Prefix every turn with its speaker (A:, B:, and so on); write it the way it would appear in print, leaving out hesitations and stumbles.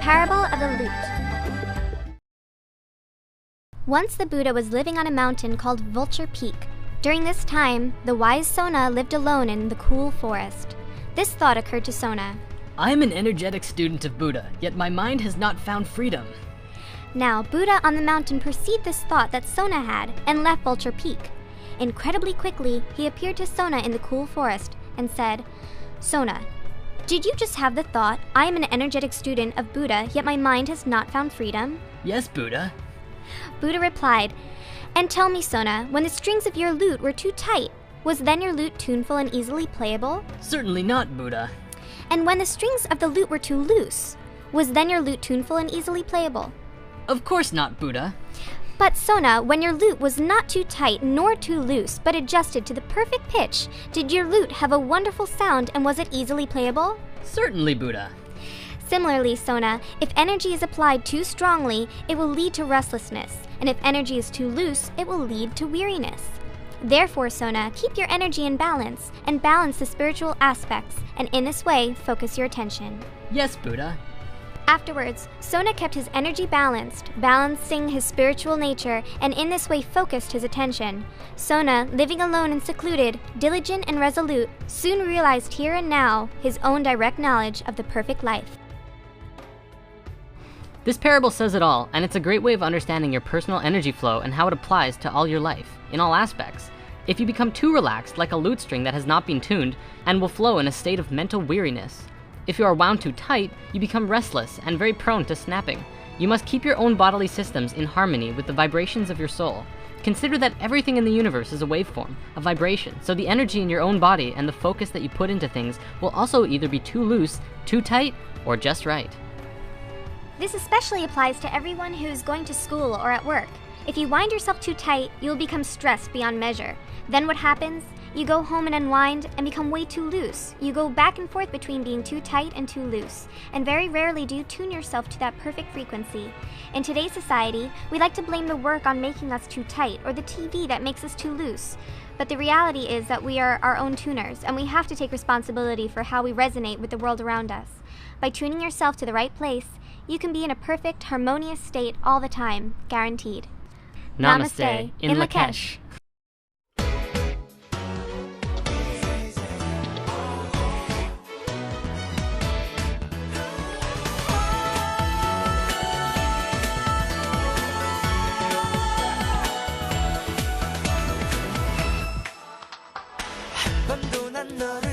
A: Parable of the Lute. Once the Buddha was living on a mountain called Vulture Peak. During this time, the wise Sona lived alone in the cool forest. This thought occurred to Sona.
B: I am an energetic student of Buddha, yet my mind has not found freedom.
A: Now, Buddha on the mountain perceived this thought that Sona had and left Vulture Peak. Incredibly quickly, he appeared to Sona in the cool forest and said, Sona, did you just have the thought, I am an energetic student of Buddha, yet my mind has not found freedom?
B: Yes, Buddha.
A: Buddha replied, and tell me, Sona, when the strings of your lute were too tight, was then your lute tuneful and easily playable?
B: Certainly not, Buddha.
A: And when the strings of the lute were too loose, was then your lute tuneful and easily playable?
B: Of course not, Buddha.
A: But Sona, when your lute was not too tight nor too loose, but adjusted to the perfect pitch, did your lute have a wonderful sound and was it easily playable?
B: Certainly, Buddha.
A: Similarly, Sona, if energy is applied too strongly, it will lead to restlessness, and if energy is too loose, it will lead to weariness. Therefore, Sona, keep your energy in balance, and balance the spiritual aspects, and in this way, focus your attention.
B: Yes, Buddha.
A: Afterwards, Sona kept his energy balanced, balancing his spiritual nature, and in this way focused his attention. Sona, living alone and secluded, diligent and resolute, soon realized here and now his own direct knowledge of the perfect life.
B: This parable says it all, and it's a great way of understanding your personal energy flow and how it applies to all your life, in all aspects. If you become too relaxed, like a lute string that has not been tuned, and will flow in a state of mental weariness. If you are wound too tight, you become restless and very prone to snapping. You must keep your own bodily systems in harmony with the vibrations of your soul. Consider that everything in the universe is a waveform, a vibration, so the energy in your own body and the focus that you put into things will also either be too loose, too tight, or just right.
A: This especially applies to everyone who is going to school or at work. If you wind yourself too tight, you will become stressed beyond measure. Then what happens? You go home and unwind and become way too loose. You go back and forth between being too tight and too loose, and very rarely do you tune yourself to that perfect frequency. In today's society, we like to blame the work on making us too tight or the TV that makes us too loose. But the reality is that we are our own tuners, and we have to take responsibility for how we resonate with the world around us. By tuning yourself to the right place, you can be in a perfect, harmonious state all the time, guaranteed.
B: Namaste, in Lakesh.
C: 한 번도 난 너를